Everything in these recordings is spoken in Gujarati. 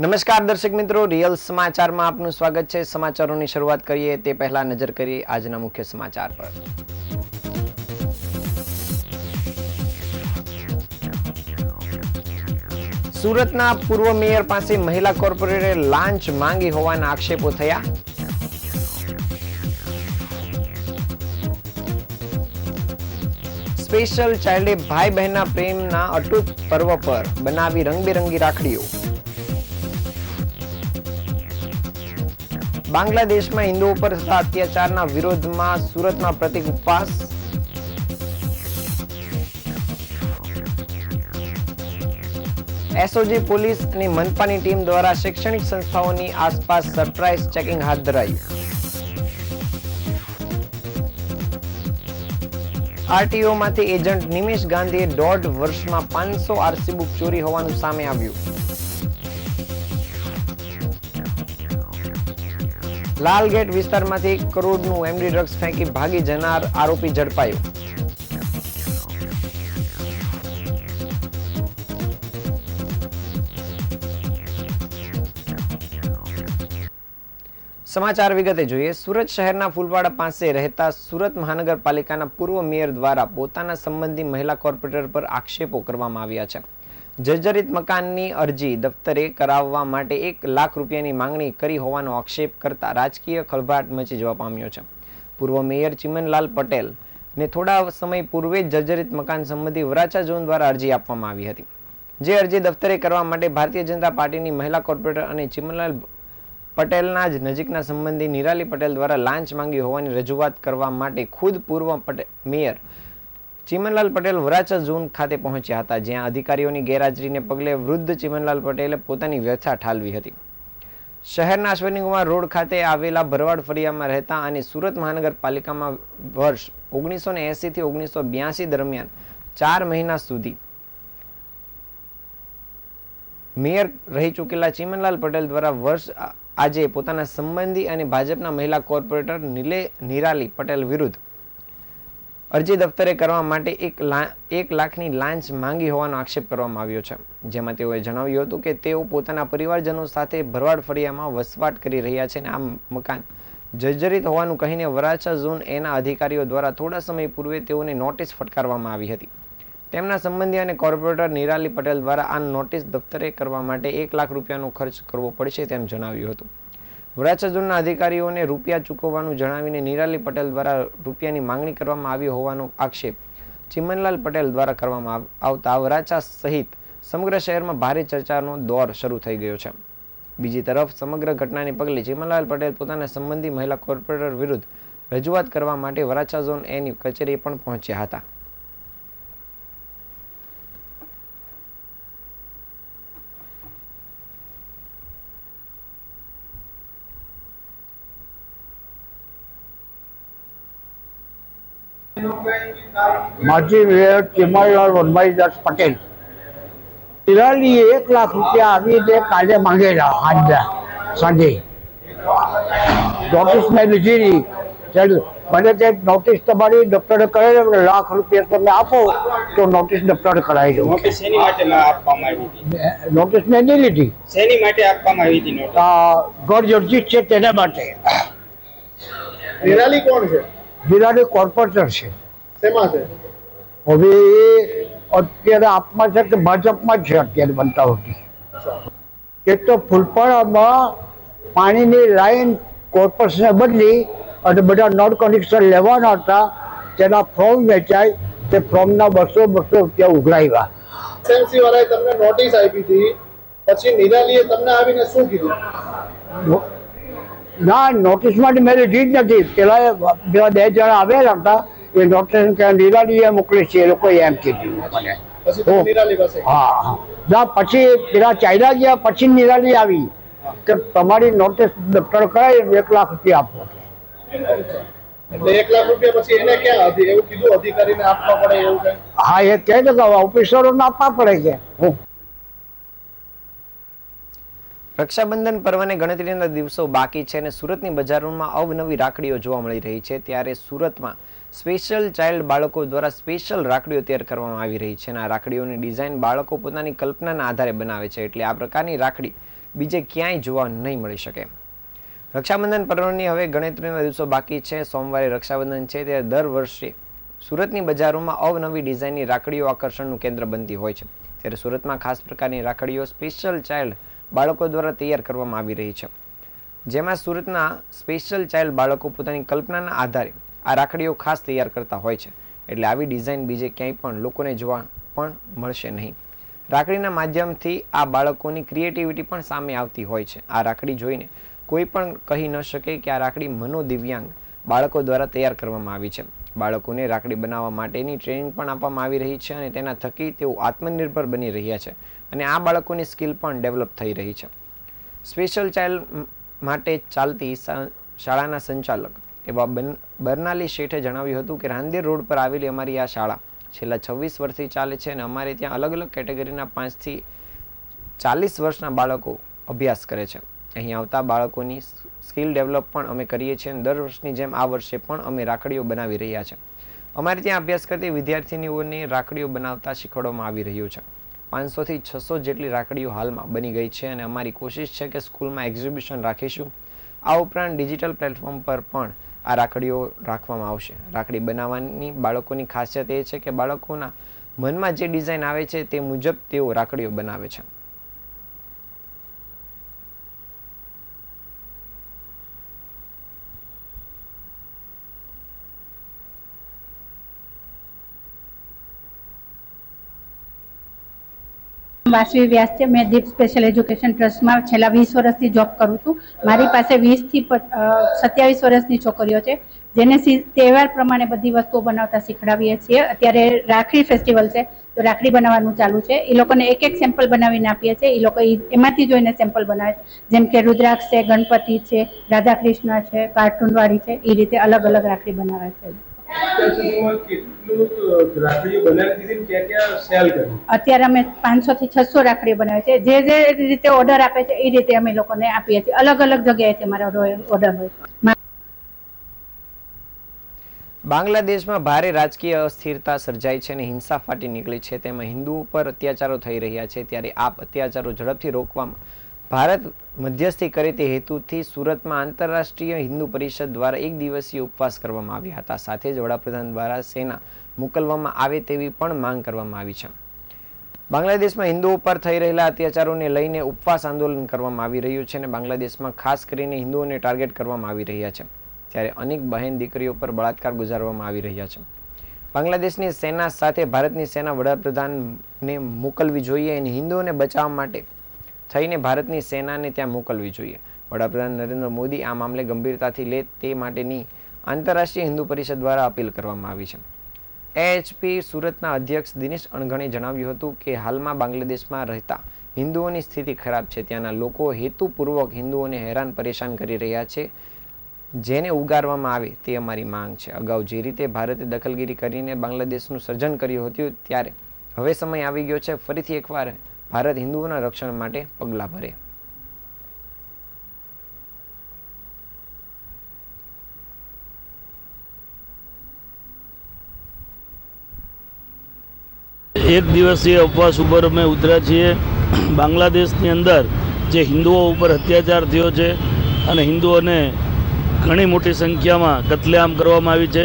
નમસ્કાર દર્શક મિત્રો, રિયલ સમાચારમાં આપનું સ્વાગત છે। સમાચારોની શરૂઆત કરીએ તે પહેલા નજર કરીએ આજના મુખ્ય સમાચાર પર। સુરતના પૂર્વ મેયર પાસે મહિલા કોર્પોરેટરે લાંચ માંગી હોવાના આક્ષેપો થયા। સ્પેશિયલ ચાઇલ્ડે ભાઈ બહેનના પ્રેમના અતૂટ પર્વ પર બનાવી રંગબેરંગી રાખડીઓ। બાંગ્લાદેશમાં હિન્દુઓ પર થતા અત્યાચારના વિરોધમાં સુરતમાં પ્રતિક ઉપવાસ। એસઓજી પોલીસ અને મનપાની ટીમ દ્વારા શૈક્ષણિક સંસ્થાઓની આસપાસ સરપ્રાઇઝ ચેકિંગ હાથ ધરાયું। આરટીઓમાંથી એજન્ટ નિમેશ ગાંધીએ 1.5 વર્ષમાં 500 આરસી બુક ચોરી હોવાનું સામે આવ્યું। લાલગેટ વિસ્તારમાંથી 1 કરોડનું એમડી ડ્રગ્સ ફેંકી ભાગી જનાર આરોપી ઝડપાયો। સમાચાર વિગતે જોઈએ। સુરત શહેરના ફૂલવાડા પાસે રહેતા સુરત મહાનગરપાલિકાના પૂર્વ મેયર દ્વારા પોતાના સંબંધી મહિલા કોર્પોરેટર પર આક્ષેપો કરવામાં આવ્યા છે। જર્જરિત મકાનની અરજી દફતરે કરાવવા માટે 1 લાખ રૂપિયાની માંગણી કરી હોવાનો આક્ષેપ કરતા રાજકીય ખળભળાટ મચી જવા પામ્યો છે। પૂર્વ મેયર ચિમનલાલ પટેલને થોડા સમય પૂર્વે જર્જરિત મકાન સંબંધી વરાછા ઝોન દ્વારા અરજી આપવામાં આવી હતી, જે અરજી દફતરે કરવા માટે ભારતીય જનતા પાર્ટીની મહિલા કોર્પોરેટર અને ચિમનલાલ પટેલના જ નજીકના સંબંધી નિરાલી પટેલ દ્વારા લાંચ માંગી હોવાની રજૂઆત કરવા માટે ખુદ પૂર્વ મેયર ચિમનલાલ પટેલ વરાછા ઝોન ખાતે પહોંચ્યા હતા, જ્યાં અધિકારીઓની ગેરહાજરીને પગલે વૃદ્ધ ચિમનલાલ પટેલે પોતાની વ્યથા ઠાલવી હતી। શહેરના અશ્વિનીકુમાર રોડ ખાતે આવેલા ભરવાડ ફળિયામાં રહેતા અને સુરત મહાનગરપાલિકામાં વર્ષ 1980 થી 1982 દરમિયાન 4 મહિના સુધી મેયર રહી ચૂકેલા ચિમનલાલ પટેલ દ્વારા વર્ષ આજે પોતાના સંબંધી અને ભાજપના મહિલા કોર્પોરેટર નિરાલી પટેલ વિરુદ્ધ અરજી દફતરે કરવા માટે 1 લાખની લાંચ માંગી હોવાનો આક્ષેપ કરવામાં આવ્યો છે, જેમાં તેઓએ જણાવ્યું હતું કે તેઓ પોતાના પરિવારજનો સાથે ભરવાડ ફળિયામાં વસવાટ કરી રહ્યા છે અને આ મકાન જર્જરિત હોવાનું કહીને વરાછા ઝોન એના અધિકારીઓ દ્વારા થોડા સમય પૂર્વે તેઓને નોટિસ ફટકારવામાં આવી હતી। તેમના સંબંધી અને કોર્પોરેટર નિરાલી પટેલ દ્વારા આ નોટિસ દફતરે કરવા માટે 1 લાખ રૂપિયાનો ખર્ચ કરવો પડશે તેમ જણાવ્યું હતું। વરાછા ઝોનના અધિકારીઓને રૂપિયા ચૂકવવાનું જણાવીને નિરાલી પટેલ દ્વારા રૂપિયાની માંગણી કરવામાં આવી હોવાનો આક્ષેપ ચિમનલાલ પટેલ દ્વારા કરવામાં આવતા વરાછા સહિત સમગ્ર શહેરમાં ભારે ચર્ચાનો દોર શરૂ થઈ ગયો છે। બીજી તરફ સમગ્ર ઘટનાને પગલે ચિમનલાલ પટેલ પોતાના સંબંધી મહિલા કોર્પોરેટર વિરુદ્ધ રજૂઆત કરવા માટે વરાછા ઝોન એની કચેરીએ પણ પહોંચ્યા હતા। માજી મેયર ચિમનલાલ વનભાઈદાસ પટેલ નિરાલીએ 1 લાખ રૂપિયા આવીને કાલે માંગેલા સાંજે નોટિસ મેં લીધી। મને તે નોટિસ તમારી દફતરે કરાવી, 1 લાખ રૂપિયા તમે આપો તો નોટિસ દફતરે કરાવી દઉં। નોટિસ શેની માટે આપવામાં આવી હતી? નોટિસ મેં નહીં લીધી। શેની માટે આપવામાં આવી હતી નોટિસ? ઘર જર્જિત છે તેના માટે। નિરાલી કોણ છે? નિરાલી કોર્પોરેટર છે। શેમાં છે? હવે અત્યારે આપમાં છે કે ભાજપમાં જ છે અત્યારે બનતા હોતી। એક તો ફૂલપાડામાં પાણીની લાઈન કોર્પોરેશને બદલી અને બધા નળ કનેક્શન લેવાના હતા, તેના ફોર્મ વેચાય, તે ફોર્મના 200 રૂપિયા ઉઘરાવ્યા। એસએમસી વાળાએ તમને નોટિસ આપી હતી, પછી નિરાલીએ તમને આવીને શું કીધું? ના, નોટિસ માટે મેં લીધી જ નથી। પેલા 2 જણા આવેલા હતા, એ નોટિસ નિરાલીએ મોકલી છે, એ લોકોએ એમ કીધું મને। પછી તમે નિરાલી પાસે? હા, ના, પછી પેલા ચાલ્યા ગયા, પછી નિરાલી આવી કે તમારી નોટિસ દફતર કરાવી 1 લાખ રૂપિયા આપો। એટલે 1 લાખ રૂપિયા પછી એને ક્યાં એવું કીધું અધિકારીને આપવા પડે એવું કઈ? હા, એ કહે છે કે ઓફિસરોને આપવા પડે છે। રક્ષાબંધન પર્વને ગણતરીના દિવસો બાકી છે અને સુરતની બજારોમાં અવનવી રાખડીઓ જોવા મળી રહી છે, ત્યારે સુરતમાં સ્પેશિયલ ચાઇલ્ડ બાળકો દ્વારા સ્પેશિયલ રાખડીઓ તૈયાર કરવામાં આવી રહી છે અને આ રાખડીઓની ડિઝાઇન બાળકો પોતાની કલ્પનાના આધારે બનાવે છે, એટલે આ પ્રકારની રાખડી બીજે ક્યાંય જોવા નહીં મળી શકે. રક્ષાબંધન પર્વની હવે ગણતરીના દિવસો બાકી છે. સોમવારે રક્ષાબંધન છે ત્યારે દર વર્ષે સુરતની બજારોમાં અવનવી ડિઝાઇનની રાખડીઓ આકર્ષણનું કેન્દ્ર બનતી હોય છે. ત્યારે સુરતમાં ખાસ પ્રકારની રાખડીઓ સ્પેશિયલ ચાઇલ્ડ બાળકો દ્વારા તૈયાર કરવામાં આવી રહી છે, જેમાં સુરતના સ્પેશિયલ ચાઇલ્ડ બાળકો પોતાની કલ્પનાના આધારે આ રાખડીઓ ખાસ તૈયાર કરતા હોય છે. એટલે આવી ડિઝાઇન બીજે ક્યાંય પણ લોકોને જોવા પણ મળશે નહીં. રાખડીના માધ્યમથી આ બાળકોની ક્રિએટિવિટી પણ સામે આવતી હોય છે. આ રાખડી જોઈને કોઈ પણ કહી ન શકે કે આ રાખડી મનોદિવ્યાંગ બાળકો દ્વારા તૈયાર કરવામાં આવી છે. બાળકોને રાખડી બનાવવા માટેની ટ્રેનિંગ પણ આપવામાં આવી રહી છે અને તેના થકી તેઓ આત્મનિર્ભર બની રહ્યા છે અને આ બાળકોની સ્કિલ પણ ડેવલપ થઈ રહી છે. સ્પેશિયલ ચાઇલ્ડ માટે ચાલતી શાળાના સંચાલક એવા બરનાલી શેઠે જણાવ્યું હતું કે રાંદેર રોડ પર આવેલી અમારી આ શાળા છેલ્લા 26 વર્ષથી ચાલે છે અને અમારે ત્યાં અલગ અલગ કેટેગરીના 5 થી 40 વર્ષના બાળકો અભ્યાસ કરે છે. અહીં આવતા બાળકોની સ્કિલ ડેવલપ પણ અમે કરીએ છીએ અને દર વર્ષની જેમ આ વર્ષે પણ અમે રાખડીઓ બનાવી રહ્યા છે. અમારે ત્યાં અભ્યાસ કરતી વિદ્યાર્થીનીઓને રાખડીઓ બનાવતા શીખવાડવામાં આવી રહ્યું છે. 500 થી 600 જેટલી રાખડીઓ હાલમાં બની ગઈ છે અને અમારી કોશિશ છે કે સ્કૂલમાં એક્ઝિબિશન રાખીશું. આ ઉપરાંત ડિજિટલ પ્લેટફોર્મ પર પણ આ રાખડીઓ રાખવામાં આવશે. રાખડી બનાવવાની બાળકોની ખાસિયત એ છે કે બાળકોના મનમાં જે ડિઝાઇન આવે છે તે મુજબ તેઓ રાખડીઓ બનાવે છે. વાસવી વ્યાસ છે. મેં દીપ સ્પેશિયલ એજ્યુકેશન ટ્રસ્ટમાં છેલ્લા 20 વર્ષથી જોબ કરું છું. મારી પાસે 20 થી 27 વર્ષની છોકરીઓ છે જેને તહેવાર પ્રમાણે બધી વસ્તુઓ બનાવતા શીખડાવીએ છીએ. અત્યારે રાખડી ફેસ્ટિવલ છે તો રાખડી બનાવવાનું ચાલુ છે. એ લોકોને એક એક સેમ્પલ બનાવીને આપીએ છીએ. એ લોકો એમાંથી જોઈને સેમ્પલ બનાવે છે, જેમ કે રુદ્રાક્ષ છે, ગણપતિ છે, રાધા કૃષ્ણ છે, કાર્ટૂનવાળી છે. એ રીતે અલગ અલગ રાખડી બનાવે છે. અત્યારે અમે 500 થી 600 રાખડીઓ બનાવીએ છીએ. જે જે રીતે ઓર્ડર આપે છે એ રીતે અમે લોકોને આપીએ છીએ. અલગ અલગ જગ્યાએથી અમારા ઓર્ડર હોય છે. બાંગ્લાદેશમાં ભારે રાજકીય અસ્થિરતા સર્જાઈ છે અને હિંસા ફાટી નીકળી છે. તેમાં હિન્દુઓ પર અત્યાચારો થઈ રહ્યા છે. ત્યારે આ અત્યાચારો ઝડપથી રોકવામાં ભારત મધ્યસ્થી કરે તે હેતુથી સુરતમાં આંતરરાષ્ટ્રીય હિન્દુ પરિષદ દ્વારા 1 દિવસીય ઉપવાસ કરવામાં આવ્યા હતા. સાથે જ વડાપ્રધાન દ્વારા સેના મોકલવામાં આવે તેવી પણ માંગ કરવામાં આવી છે. બાંગ્લાદેશમાં હિન્દુઓ પર થઈ રહેલા અત્યાચારોને લઈને ઉપવાસ આંદોલન કરવામાં આવી રહ્યું છે અને બાંગ્લાદેશમાં ખાસ કરીને હિન્દુઓને ટાર્ગેટ કરવામાં આવી રહ્યા છે. ત્યારે અનેક બહેન દીકરીઓ પર બળાત્કાર ગુજારવામાં આવી રહ્યા છે. બાંગ્લાદેશની સેના સાથે ભારતની સેના વડાપ્રધાનને મોકલવી જોઈએ અને હિન્દુઓને બચાવવા માટે થઈને ભારતની સેનાને ત્યાં મોકલવી જોઈએ. વડાપ્રધાન નરેન્દ્ર મોદી આ મામલે ગંભીરતાથી લે તે માટેની આંતરરાષ્ટ્રીય હિન્દુ પરિષદ દ્વારા અપીલ કરવામાં આવી છે. એએચપી સુરતના અધ્યક્ષ દિનેશ અણઘણે જણાવ્યું હતું કે હાલમાં બાંગ્લાદેશમાં રહેતા હિન્દુઓની સ્થિતિ ખરાબ છે. ત્યાંના લોકો હેતુપૂર્વક હિન્દુઓને હેરાન પરેશાન કરી રહ્યા છે, જેને ઉગારવામાં આવે તે અમારી માંગ છે. અગાઉ જે રીતે ભારતે દખલગીરી કરીને બાંગ્લાદેશનું સર્જન કર્યું હતું ત્યારે હવે સમય આવી ગયો છે ફરીથી એકવાર ભારત હિન્દુઓના રક્ષણ માટે પગલાં ભરે. એક દિવસીય ઉપવાસ ઉપર અમે ઉતર્યા છીએ. બાંગ્લાદેશની અંદર જે હિન્દુઓ ઉપર અત્યાચાર થયો છે અને હિન્દુઓને ઘણી મોટી સંખ્યામાં કત્લેઆમ કરવામાં આવી છે.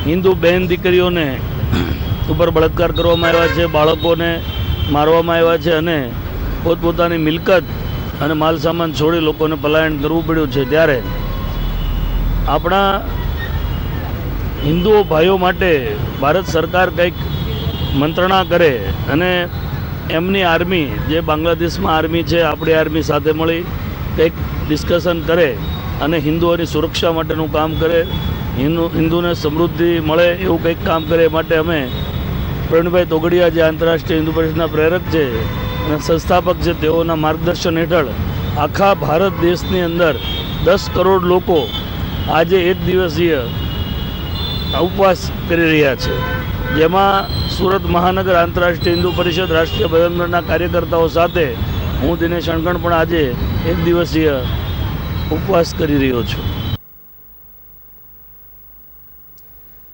હિન્દુ બહેન દીકરીઓને ઉપર બળાત્કાર કરવામાં આવ્યા છે, બાળકોને મારવામાં આવ્યા છે અને પોતપોતાની મિલકત અને માલ સામાન છોડી લોકોને પલાયન કરવું પડ્યું છે. ત્યારે આપણા હિન્દુઓ ભાઈઓ માટે ભારત સરકાર કંઈક મંત્રણા કરે અને એમની આર્મી જે બાંગ્લાદેશમાં આર્મી છે આપણી આર્મી સાથે મળી કંઈક ડિસ્કશન કરે અને હિન્દુઓની સુરક્ષા માટેનું કામ કરે, હિન્દુને સમૃદ્ધિ મળે એવું કંઈક કામ કરે. માટે અમે પ્રવીણભાઈ તોગડિયા જે આંતરરાષ્ટ્રીય હિન્દુ પરિષદના પ્રેરક છે અને સંસ્થાપક છે તેઓના માર્ગદર્શન હેઠળ આખા ભારત દેશની અંદર 10 કરોડ લોકો આજે એક દિવસીય ઉપવાસ કરી રહ્યા છે. જેમાં સુરત મહાનગર આંતરરાષ્ટ્રીય હિન્દુ પરિષદ રાષ્ટ્રીય બજરંગ કાર્યકર્તાઓ સાથે હું દિનેશ અણઘણ પણ આજે એક દિવસીય ઉપવાસ કરી રહ્યો છું.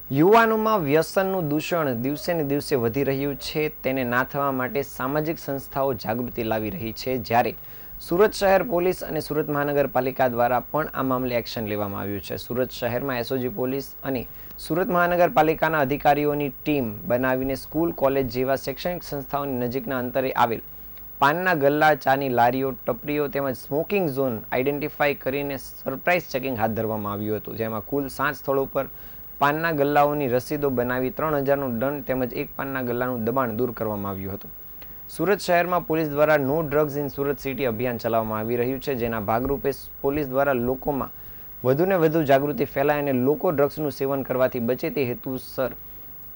યુવાનોમાં વ્યસનનું દૂષણ દિવસે ને દિવસે વધી રહ્યું છે. તેને નાથવા માટે સામાજિક સંસ્થાઓ જાગૃતિ લાવી રહી છે. જ્યારે સુરત શહેર પોલીસ અને સુરત મહાનગરપાલિકા દ્વારા પણ આ મામલે એક્શન લેવામાં આવ્યું છે. સુરત શહેરમાં એસઓજી પોલીસ અને સુરત મહાનગરપાલિકાના અધિકારીઓની ટીમ બનાવીને સ્કૂલ, કોલેજ જેવા શૈક્ષણિક સંસ્થાઓની નજીકના અંતરે આવેલ પાનના ગલ્લા, ચાની લારીઓ, ટપરીઓ તેમજ સ્મોકિંગ ઝોન આઈડેન્ટિફાઈ કરીને સરપ્રાઇઝ ચેકિંગ હાથ ધરવામાં આવ્યું હતું, જેમાં કુલ 7 સ્થળો પર પાનના ગલ્લાઓની રસીદો બનાવી 3000નો દંડ તેમજ એક પાનના ગલ્લાનું દબાણ દૂર કરવામાં આવ્યું હતું. સુરત શહેરમાં પોલીસ દ્વારા no drugs in Surat city અભિયાન ચલાવવામાં આવી રહ્યું છે, જેના ભાગરૂપે પોલીસ દ્વારા લોકોમાં વધુને વધુ જાગૃતિ ફેલાય અને લોકો ડ્રગ્સનું સેવન કરવાથી બચે તે હેતુસર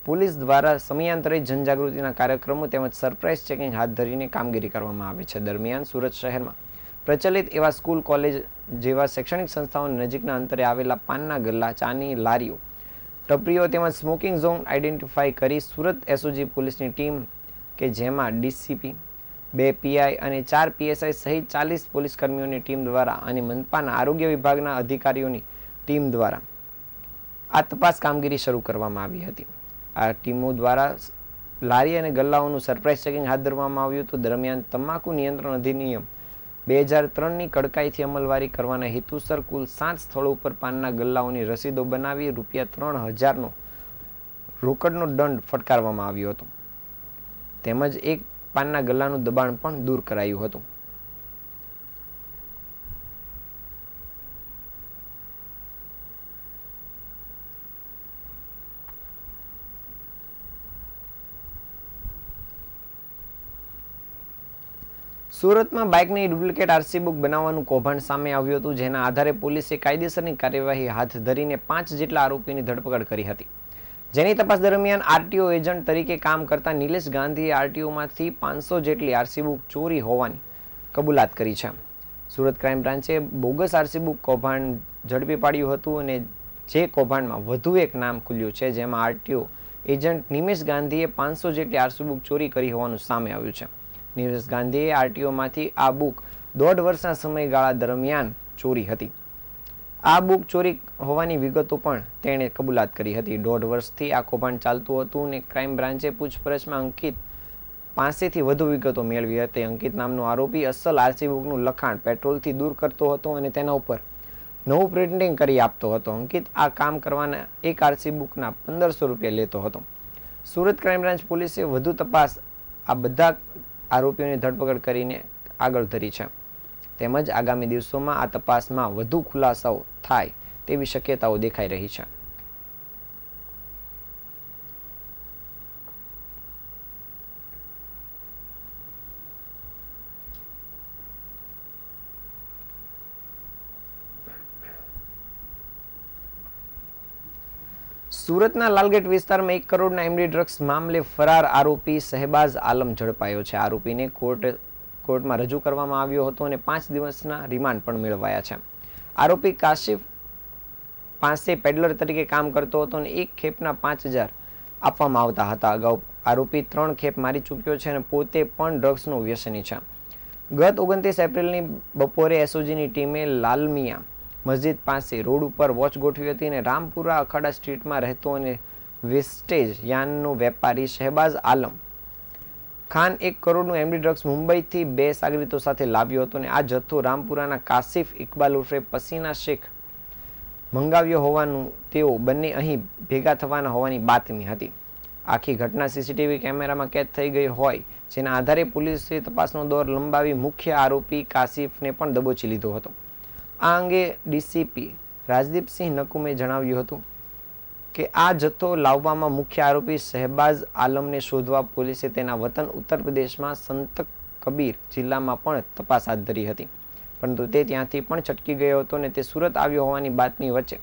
પોલીસ દ્વારા સમયાંતરે જનજાગૃતિના કાર્યક્રમો તેમજ સરપ્રાઇઝ ચેકિંગ હાથ ધરીને કામગીરી કરવામાં આવે છે. દરમિયાન સુરત શહેરમાં પ્રચલિત એવા સ્કૂલ, કોલેજ જેવા શૈક્ષણિક સંસ્થાઓની નજીકના અંતરે આવેલા પાનના ગલ્લા, ચાની લારીઓ, ટપરીઓ તેમજ સ્મોકિંગ ઝોન આઈડેન્ટિફાઈ કરી સુરત એસઓજી પોલીસની ટીમ કે જેમાં ડીસીપી, 2 પીઆઈ અને 4 પીએસઆઈ સહિત 40 પોલીસ કર્મીઓની ટીમ દ્વારા અને મનપાના આરોગ્ય વિભાગના અધિકારીઓની ટીમ દ્વારા આ તપાસ કામગીરી શરૂ કરવામાં આવી હતી. આ ટીમો દ્વારા લારી અને ગલ્લાઓનું સરપ્રાઇઝ ચેકિંગ હાથ ધરવામાં આવ્યું હતું. દરમિયાન તમાકુ નિયંત્રણ અધિનિયમ 2003ની કડકાઈથી અમલવારી કરવાના હેતુસર કુલ 7 સ્થળો ઉપર પાનના ગલ્લાઓની રસીદો બનાવી ₹3000નો રોકડનો દંડ ફટકારવામાં આવ્યો હતો તેમજ એક પાનના ગલ્લાનું દબાણ પણ દૂર કરાયું હતું. સુરતમાં બાઇકની ડુપ્લિકેટ આરસી બુક બનાવવાનું કૌભાંડ સામે આવ્યું હતું, જેના આધારે પોલીસે કાયદેસરની કાર્યવાહી હાથ ધરીને 5 જેટલા આરોપીની ધરપકડ કરી હતી. જેની તપાસ દરમિયાન આરટીઓ એજન્ટ તરીકે કામ કરતા નિલેશ ગાંધીએ આરટીઓમાંથી 500 જેટલી આરસી બુક ચોરી હોવાની કબૂલાત કરી છે. સુરત ક્રાઇમ બ્રાન્ચે બોગસ આરસી બુક કૌભાંડ ઝડપી પાડ્યું હતું અને જે કૌભાંડમાં વધુ એક નામ ખુલ્યું છે, જેમાં આરટીઓ એજન્ટ નિમેશ ગાંધીએ 500 જેટલી આરસી બુક ચોરી કરી હોવાનું સામે આવ્યું છે. નિમેશ ગાંધીએ આરટીઓમાંથી આ બુક 1.5 વર્ષના સમયગાળા દરમિયાન ચોરી હતી. આ બુક ચોરી હોવાની વિગતો પણ તેણે કબૂલાત કરી હતી. 1.5 વર્ષથી આ કૌભાંડ ચાલતું હતું અને ક્રાઇમ બ્રાન્ચે પૂછપરછમાં અંકિત પાસેથી વધુ વિગતો મેળવી હતી. અંકિત નામનો આરોપી અસલ આરસી બુકનું લખાણ પેટ્રોલથી દૂર કરતો હતો અને તેના ઉપર નવું પ્રિન્ટિંગ કરી આપતો હતો. અંકિત આ કામ કરવાના એક આરસી બુકના ₹1500 લેતો હતો. સુરત ક્રાઇમ બ્રાન્ચ પોલીસે વધુ તપાસ આ બધા આરોપીઓની ધરપકડ કરીને આગળ ધરી છે તેમજ આગામી દિવસોમાં આ તપાસમાં વધુ ખુલાસાઓ થાય તેવી શક્યતાઓ દેખાઈ રહી છે. સુરતના લાલગેટ વિસ્તારમાં 1 કરોડના એમડી ડ્રગ્સ મામલે ફરાર આરોપી શહેબાઝ આલમ ઝડપાયો છે. આરોપીને કોર્ટમાં રજૂ કરવામાં આવ્યો હતો અને 5 દિવસના રિમાન્ડ પણ મેળવાયા છે. આરોપી કાશિફ પાસે પેડલર તરીકે કામ કરતો હતો અને એક ખેપના 5000 આપવામાં આવતા હતા. અગાઉ આરોપી 3 ખેપ મારી ચૂક્યો છે અને પોતે પણ ડ્રગ્સનો વ્યસની છે. ગત 29 એપ્રિલની બપોરે એસઓજીની ટીમે લાલમિયા મસ્જિદ પાસે રોડ ઉપર વોચ ગોઠવી હતી અને રામપુરા અખાડા સ્ટ્રીટમાં રહેતો અને વેસ્ટેજ યાનનો વેપારી શહેબાઝ આલમ ખાન 1 કરોડનું એમડી ડ્રગ્સ મુંબઈથી 2 સાગરીતો સાથે લાવ્યો હતો અને આ જથ્થો રામપુરાના કાસિફ ઇકબાલ ઉર્ફે પસીના શેખ મંગાવ્યો હોવાનું તેઓ બંને અહીં ભેગા થવાના હોવાની બાતમી હતી. આખી ઘટના સીસીટીવી કેમેરામાં કેદ થઈ ગઈ હોય, જેના આધારે પોલીસે તપાસનો દોર લંબાવી મુખ્ય આરોપી કાસિફને પણ દબોચી લીધો હતો. આ અંગે ડીસીપી રાજદીપસિંહ નકુમે જણાવ્યું હતું કે આ જથ્થો લાવવામાં મુખ્ય આરોપી શહેબાઝ આલમને શોધવા પોલીસે તેના વતન ઉત્તર પ્રદેશમાં સંત કબીર જિલ્લામાં પણ તપાસ હાથ ધરી હતી, પરંતુ તે ત્યાંથી પણ છટકી ગયો હતો અને તે સુરત આવ્યો હોવાની બાતમી વચ્ચે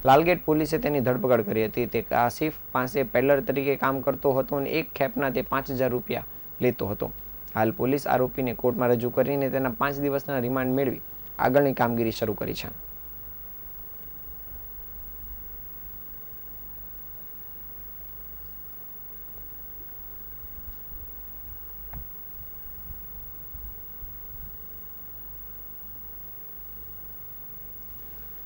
લાલગેટ પોલીસે તેની ધરપકડ કરી હતી. તે કાસિફ પાસે પેડલર તરીકે કામ કરતો હતો અને એક ખેપના તે ₹5000 લેતો હતો. હાલ પોલીસ આરોપીને કોર્ટમાં રજૂ કરીને તેના 5 દિવસના રિમાન્ડ મેળવી આગળની કામગીરી શરૂ કરી છે.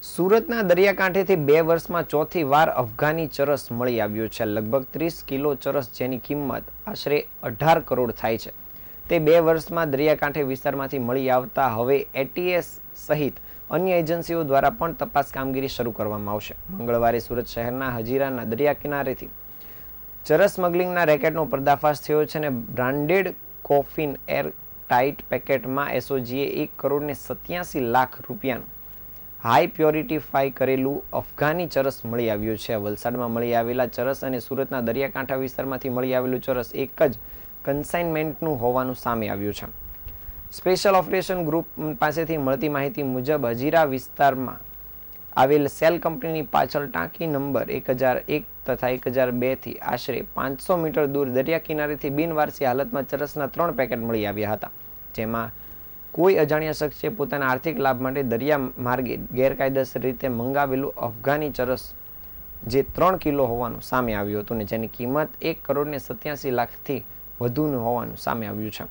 સુરતના દરિયાકાંઠેથી 2 વર્ષમાં ચોથી વાર અફઘાની ચરસ મળી આવ્યો છે. લગભગ 30 કિલો ચરસ, જેની કિંમત આશરે 18 કરોડ થાય છે. તે 2 વર્ષમાં દરિયાકાંઠે વિસ્તારમાંથી મળી આવતા હવે એટીએસ સહિત અન્ય એજન્સીઓ દ્વારા પણ તપાસ કામગીરી શરૂ કરવામાં આવશે. મંગળવારે સુરત શહેરના હજીરાના દરિયા કિનારેથી ચરસ સ્મગલિંગના રેકેટનો પર્દાફાશ થયો છે અને બ્રાન્ડેડ કોફિન એર ટાઇટ પેકેટમાં એસઓજીએ 1,87,00,000 રૂપિયાનું હાઈ પ્યોરિટીફાઈ કરેલું અફઘાની ચરસ મળી આવ્યું છે. વલસાડમાં મળી આવેલા ચરસ અને સુરતના દરિયાકાંઠા વિસ્તારમાંથી મળી આવેલું ચરસ એક જ કન્સાઇનમેન્ટનું હોવાનું સામે આવ્યું છે. સ્પેશિયલ ઓપરેશન ગ્રુપ પાસેથી મળતી માહિતી મુજબ હજીરા વિસ્તારમાં આવેલ સેલ કંપનીની પાછળ ટાંકી નંબર 1001 તથા 1002 થી આશરે 500 મીટર દૂર દરિયા કિનારેથી બિનવારસી હાલતમાં ચરસના 3 પેકેટ મળી આવ્યા હતા, જેમાં કોઈ અજાણ્યા શખ્સે પોતાના આર્થિક લાભ માટે દરિયા માર્ગે ગેરકાયદેસર રીતે મંગાવેલું અફઘાની ચરસ જે 3 કિલો હોવાનું સામે આવ્યું હતું ને જેની કિંમત 1,87,00,000થી વધુનું હોવાનું સામે આવ્યું છે.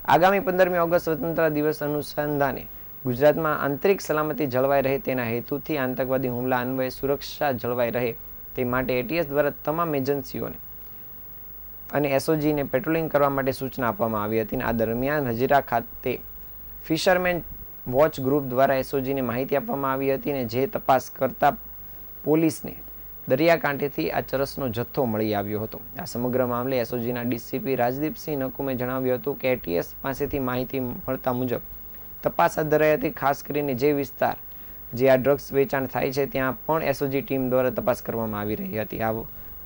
આગામી 15મી ઓગસ્ટ સ્વતંત્રતા દિવસ અનુસંધાને ગુજરાતમાં આંતરિક સલામતી જળવાઈ રહે તેના હેતુથી આતંકવાદી હુમલા અન્વયે સુરક્ષા જળવાઈ રહે તે માટે એટીએસ દ્વારા તમામ એજન્સીઓને અને એસઓજીને પેટ્રોલિંગ કરવા માટે સૂચના આપવામાં આવી હતી. આ દરમિયાન હજીરા ખાતે ફિશરમેન વોચ ગ્રુપ દ્વારા એસઓજીને માહિતી આપવામાં આવી હતી અને જે તપાસ કરતા પોલીસને દરિયાકાંઠેથી આ ચરસનો જથ્થો મળી આવ્યો હતો. આ સમગ્ર મામલે એસઓજીના ડીસીપી રાજદીપસિંહ નકુમે જણાવ્યું હતું કે એટીએસ પાસેથી માહિતી મળતા મુજબ તપાસ હાથ ધરાઈ હતી. ખાસ કરીને જે વિસ્તાર જે આ ડ્રગ્સ વેચાણ થાય છે ત્યાં પણ એસઓજી ટીમ દ્વારા તપાસ કરવામાં આવી રહી હતી. આ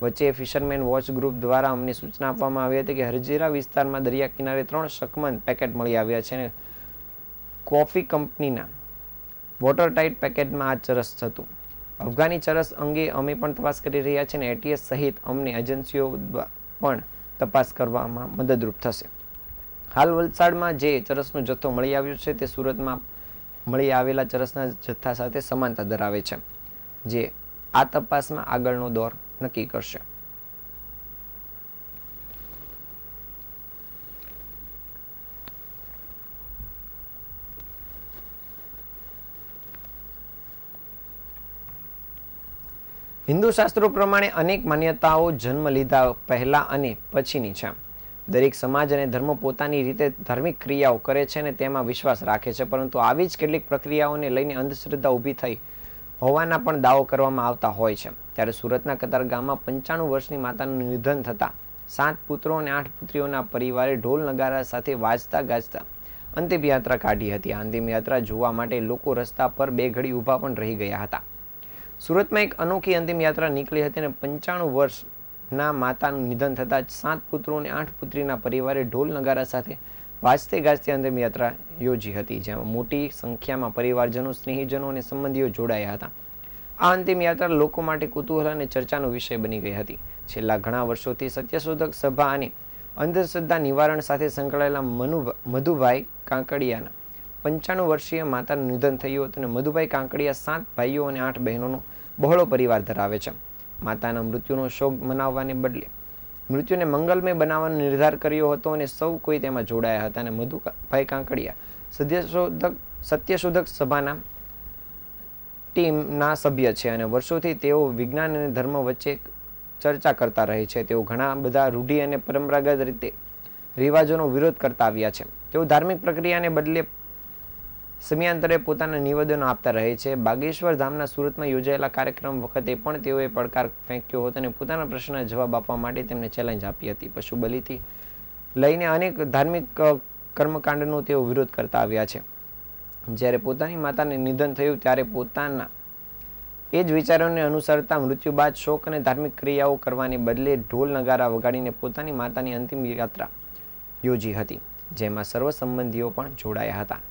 વચ્ચે ફિશરમેન વોચ ગ્રુપ દ્વારા અમને સૂચના આપવામાં આવી હતી કે હજીરા વિસ્તારમાં દરિયા કિનારે 3 શકમંદ પેકેટ મળી આવ્યા છે અને કોફી કંપનીના વોટર ટાઇટ પેકેટમાં આ ચરસ હતું. અફઘાની ચરસ અંગે અમે પણ તપાસ કરી રહ્યા છીએ અને એટીએસ સહિત અમને એજન્સીઓ પણ તપાસ કરવામાં મદદરૂપ થશે. હાલ વલસાડમાં જે ચરસનો જથ્થો મળી આવ્યો છે તે સુરતમાં મળી આવેલા ચરસના જથ્થા સાથે સમાનતા ધરાવે છે, જે આ તપાસમાં આગળનો દોર નક્કી કરશે. હિન્દુ શાસ્ત્રો પ્રમાણે અનેક માન્યતાઓ જન્મ લીધા પહેલા અને પછીની છે. દરેક સમાજ અને ધર્મ પોતાની રીતે ધાર્મિક ક્રિયાઓ કરે છે અને તેમાં વિશ્વાસ રાખે છે, પરંતુ આવી જ કેટલીક પ્રક્રિયાઓને લઈને અંધશ્રદ્ધા ઊભી થઈ હોવાના પણ દાવો કરવામાં આવતા હોય છે. ત્યારે સુરતના કતારગામમાં 95 વર્ષની માતાનું નિધન થતાં 7 પુત્રો અને 8 પુત્રીઓના પરિવારે ઢોલ નગારા સાથે વાજતા ગાજતા અંતિમ યાત્રા કાઢી હતી. આ અંતિમ યાત્રા જોવા માટે લોકો રસ્તા પર 2 ઘડી ઊભા પણ રહી ગયા હતા. સુરતમાં એક અનોખી અંતિમ યાત્રા નીકળી હતી અને 95 વર્ષના માતાનું નિધન થતાં 7 પુત્રો અને 8 પુત્રીના પરિવારે ઢોલ નગારા સાથે વાજતે ગાજતે અંતિમ યાત્રા યોજી હતી, જેમાં મોટી સંખ્યામાં પરિવારજનો, સ્નેહીજનો અને સંબંધીઓ જોડાયા હતા. આ અંતિમ યાત્રા લોકો માટે કુતૂહલ અને ચર્ચાનો વિષય બની ગઈ હતી. છેલ્લા ઘણા વર્ષોથી સત્યશોધક સભા અને અંધશ્રદ્ધા નિવારણ સાથે સંકળાયેલા મધુભાઈ કાંકડિયાના 95 વર્ષીય માતાનું નિધન થયું હતું અને મધુભાઈ કાંકડિયા 7 ભાઈઓ અને 8 બહેનોનો બહોળો પરિવાર ધરાવે છે. માતાના મૃત્યુનો શોક મનાવવાને બદલે મૃત્યુને મંગલમય બનાવવાનો નિર્ધાર કર્યો હતો અને સૌ કોઈ તેમાં જોડાયા હતા. અને મધુભાઈ કાંકડિયા સત્યશોધક સભાના ટીમના સભ્ય છે અને વર્ષોથી તેઓ વિજ્ઞાન અને ધર્મ વચ્ચે ચર્ચા કરતા રહે છે. તેઓ ઘણા બધા રૂઢિ અને પરંપરાગત રીતે રિવાજોનો વિરોધ કરતા આવ્યા છે. તેઓ ધાર્મિક પ્રક્રિયાને બદલે સમયાંતરે પોતાના નિવેદનો આપતા રહે છે. બાગેશ્વર ધામના સુરતમાં યોજાયેલા કાર્યક્રમ વખતે પણ તેઓએ પડકાર ફેંક્યો હતો અને પોતાના પ્રશ્નના જવાબ આપવા માટે તેમને ચેલેન્જ આપી હતી. પશુ બલિથી લઈને અનેક ધાર્મિક કર્મકાંડનો તેઓ વિરોધ કરતા આવ્યા છે. જ્યારે પોતાની માતાને નિધન થયું ત્યારે પોતાના એ જ વિચારોને અનુસરતા મૃત્યુ બાદ શોક અને ધાર્મિક ક્રિયાઓ કરવાને બદલે ઢોલ નગારા વગાડીને પોતાની માતાની અંતિમ યાત્રા યોજી હતી, જેમાં સર્વ સંબંધીઓ પણ જોડાયા હતા.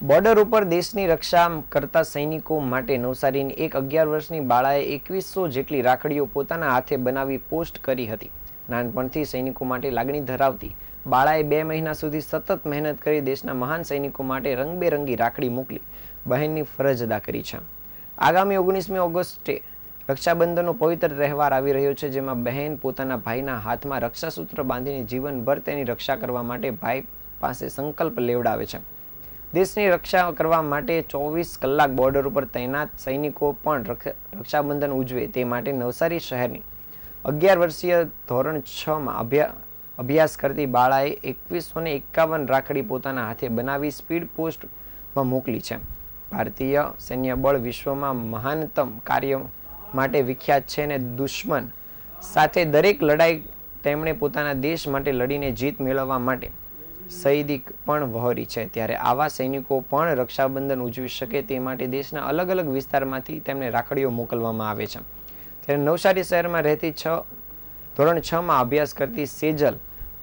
બોર્ડર ઉપર દેશની રક્ષા કરતા સૈનિકો માટે નવસારીની એક 11 વર્ષની બાળાએ 2100 જેટલી રાખડીઓ પોતાના હાથે બનાવી પોસ્ટ કરી હતી. નાનપણથી સૈનિકો માટે લાગણી ધરાવતી બાળાએ 2 મહિના સુધી સતત મહેનત કરી દેશના મહાન સૈનિકો માટે રંગબેરંગી રાખડી મોકલી બહેનની ફરજ અદા કરી છે. આગામી 19મી ઓગસ્ટે રક્ષાબંધનનો પવિત્ર તહેવાર આવી રહ્યો છે, જેમાં બહેન પોતાના ભાઈના હાથમાં રક્ષાસૂત્ર બાંધીને જીવનભર તેની રક્ષા કરવા માટે ભાઈ પાસે સંકલ્પ લેવડાવે છે. દેશની રક્ષા કરવા માટે 24 કલાક બોર્ડર ઉપર તૈનાત સૈનિકો પણ રક્ષાબંધન ઉજવે તે માટે નવસારી શહેરની 11 વર્ષીય ધોરણ 6માં અભ્યાસ કરતી બાળાએ 2151 રાખડી પોતાના હાથે બનાવી સ્પીડ પોસ્ટમાં મોકલી છે. ભારતીય સૈન્ય બળ વિશ્વમાં મહાનતમ કાર્ય માટે વિખ્યાત છે અને દુશ્મન સાથે દરેક લડાઈ તેમણે પોતાના દેશ માટે લડીને જીત મેળવવા માટે શહીદી પણ વહોરી છે. ત્યારે આવા સૈનિકો પણ રક્ષાબંધન ઉજવી શકે તે માટે દેશના અલગ અલગ વિસ્તારમાંથી તેમને રાખડીઓ મોકલવામાં આવે છે. ત્યારે નવસારી શહેરમાં રહેતી ધોરણ 6માં અભ્યાસ કરતી સેજલ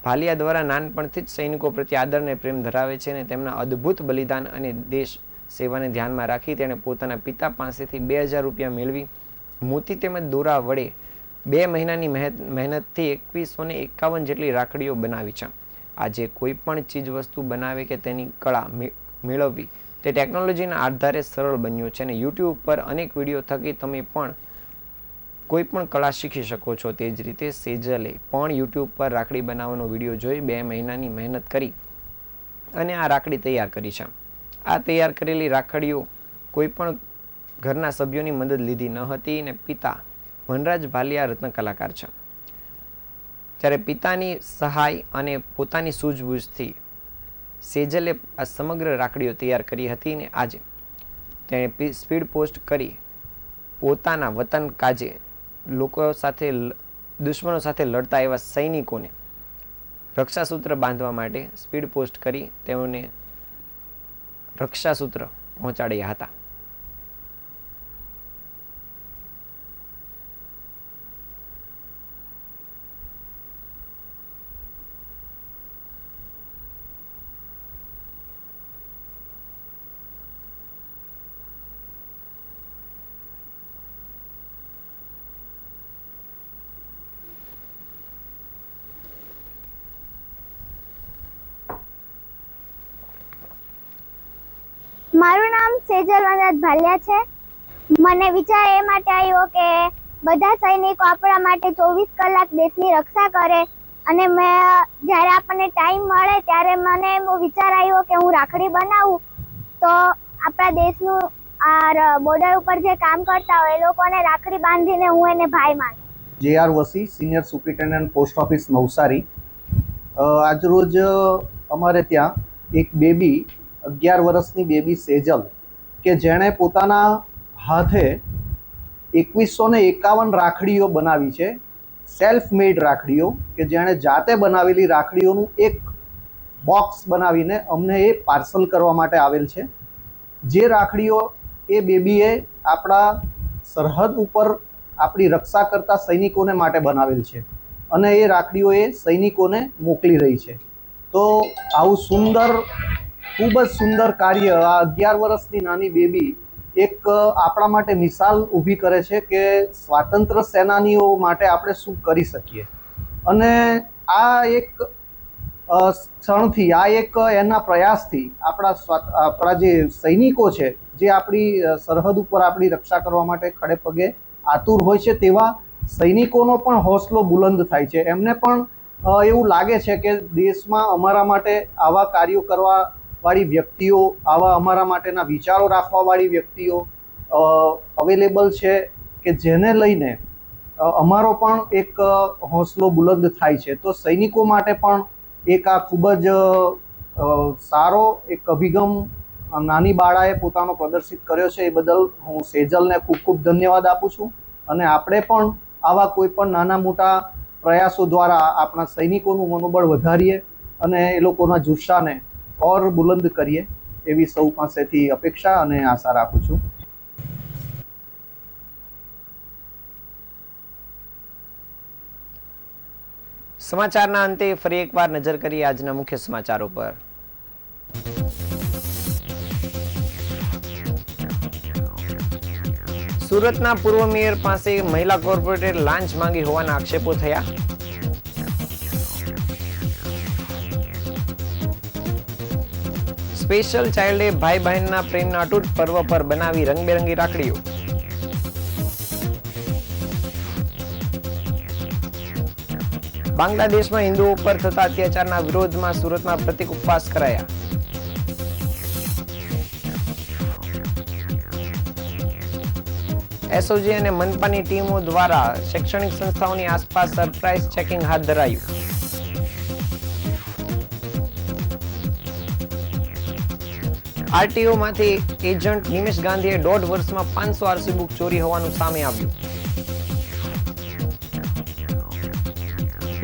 ભાલિયા દ્વારા નાનપણથી જ સૈનિકો પ્રત્યે આદર અને પ્રેમ ધરાવે છે અને તેમના અદ્ભુત બલિદાન અને દેશ સેવાને ધ્યાનમાં રાખી તેણે પોતાના પિતા પાસેથી 2000 રૂપિયા મેળવી મોતી તેમજ દોરા વડે 2 મહિનાની મહેનતથી 2151 જેટલી રાખડીઓ બનાવી છે. આજે કોઈ પણ ચીજ વસ્તુ બનાવે કે તેની કળા મેળવવી તે ટેકનોલોજીના આધારે સરળ બન્યું છે અને યુટ્યુબ પર અનેક વિડીયો થકી તમે પણ કોઈ પણ કળા શીખી શકો છો. તે જ રીતે સેજલે પણ યુટ્યુબ પર રાખડી બનાવવાનો વિડીયો જોઈ 2 મહિનાની મહેનત કરી અને આ રાખડી તૈયાર કરી છે. આ તૈયાર કરેલી રાખડીઓ કોઈ પણ ઘરના સભ્યોની મદદ લીધી ન હતી અને પિતા વનરાજ ભાલિયા રત્ન કલાકાર છે. ત્યારે પિતાની સહાય અને પોતાની સૂઝબૂઝથી સેજલે આ સમગ્ર રાખડીઓ તૈયાર કરી હતી અને આજે તેણે સ્પીડ પોસ્ટ કરી પોતાના વતન કાજે લોકો સાથે દુશ્મનો સાથે લડતા એવા સૈનિકોને રક્ષાસૂત્ર બાંધવા માટે સ્પીડ પોસ્ટ કરી તેઓને રક્ષાસૂત્ર પહોંચાડ્યા હતા. મારું નામ સેજલ વનરાજ ભાલિયા છે. મને વિચાર એ માટે આવ્યો કે બધા સૈનિકો આપણા માટે 24 કલાક દેશની રક્ષા કરે અને જ્યારે આપણને ટાઈમ મળે ત્યારે મને વિચાર આવ્યો કે હું રાખડી બનાવું તો આપણા દેશનું આ બોર્ડર ઉપર જે કામ કરતા હોય એ લોકોને રાખડી બાંધીને હું એને ભાઈ માનું. JR વસી, senior superintendent post office Navsari. આજરોજ અમારે ત્યાં એક બેબી 11 વર્ષની બેબી સેજલ કે જેણે પોતાના હાથે 2151 રાખડીઓ બનાવી છે. સેલ્ફ મેડ રાખડીઓ કે જેણે જાતે બનાવેલી રાખડીઓનું એક બોક્સ બનાવીને અમને એ પાર્સલ કરવા માટે આવેલ છે. જે રાખડીઓ એ બેબીએ આપણા સરહદ ઉપર આપણી રક્ષા કરતા સૈનિકોને માટે બનાવેલ છે અને એ રાખડીઓ એ સૈનિકોને મોકલી રહી છે. તો આવું સુંદર, ખૂબ જ સુંદર કાર્ય આ 11 વર્ષની નાની બેબી એક આપણા માટે મિસાલ ઊભી કરે છે કે સ્વાતંત્ર્ય સેનાનીઓ માટે આપણે શું કરી શકીએ. અને આ એક ક્ષણથી, આ એક એના પ્રયાસથી આપણા જે સૈનિકો છે જે આપણી સરહદ ઉપર આપણી રક્ષા કરવા માટે ખડે પગે આતુર હોય છે તેવા સૈનિકોનો પણ હોંસલો બુલંદ થાય છે. એમને પણ એવું લાગે છે કે દેશમાં અમારા માટે આવા કાર્યો કરવા વાળી વ્યક્તિઓ, આવા અમારા માટેના વિચારો રાખવાવાળી વ્યક્તિઓ અવેલેબલ છે કે જેને લઈને અમારો પણ એક હોંસલો બુલંદ થાય છે. તો સૈનિકો માટે પણ એક આ ખૂબ જ સારો એક અભિગમ નાની બાળાએ પોતાનો પ્રદર્શિત કર્યો છે. એ બદલ હું સેજલને ખૂબ ખૂબ ધન્યવાદ આપું છું. અને આપણે પણ આવા કોઈ પણ નાના મોટા પ્રયાસો દ્વારા આપણા સૈનિકોનું મનોબળ વધારીએ અને એ લોકોના જુસ્સાને ઓર બુલંદ કરીએ એવી સૌ પાસેથી અપેક્ષા અને આશા રાખું છું. સમાચારના અંતે ફરી એકવાર નજર કરી આજના મુખ્ય સમાચારો પર. સુરતના પૂર્વ મેયર પાસે મહિલા કોર્પોરેટરે લાંચ માંગી હોવાના આક્ષેપો થયા. સ્પેશિયલ ચાઇલ્ડે ભાઈ બહેનના પ્રેમના અતૂટ પર્વ પર બનાવી રંગબેરંગી રાખડીઓ. બાંગ્લાદેશમાં હિન્દુઓ પર થતા અત્યાચારના વિરોધમાં સુરતમાં પ્રતિક ઉપવાસ કરાયા. એસઓજી અને મનપાની ટીમો દ્વારા શૈક્ષણિક સંસ્થાઓની આસપાસ સરપ્રાઇઝ ચેકિંગ હાથ ધરાયું. આરટીઓમાંથી એજન્ટ નિમેશ ગાંધીએ 1.5 વર્ષમાં 500 આરસી બુક ચોરી હોવાનું સામે આવ્યું.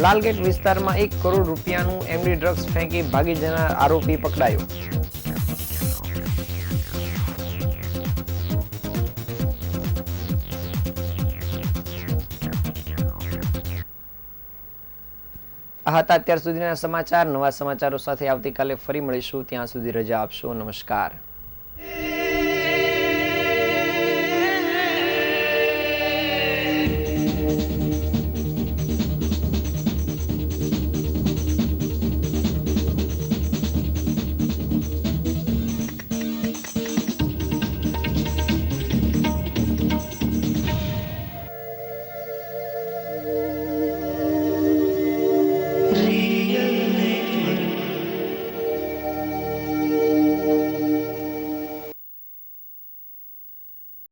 લાલગેટ વિસ્તારમાં 1 કરોડ રૂપિયાનું એમડી ડ્રગ્સ ફેંકી ભાગી જનાર આરોપી પકડાયો. આ હતા અત્યાર સુધીના સમાચાર. નવા સમાચારો સાથે આવતીકાલે ફરી મળીશું. ત્યાં સુધી રજા આપશો. નમસ્કાર.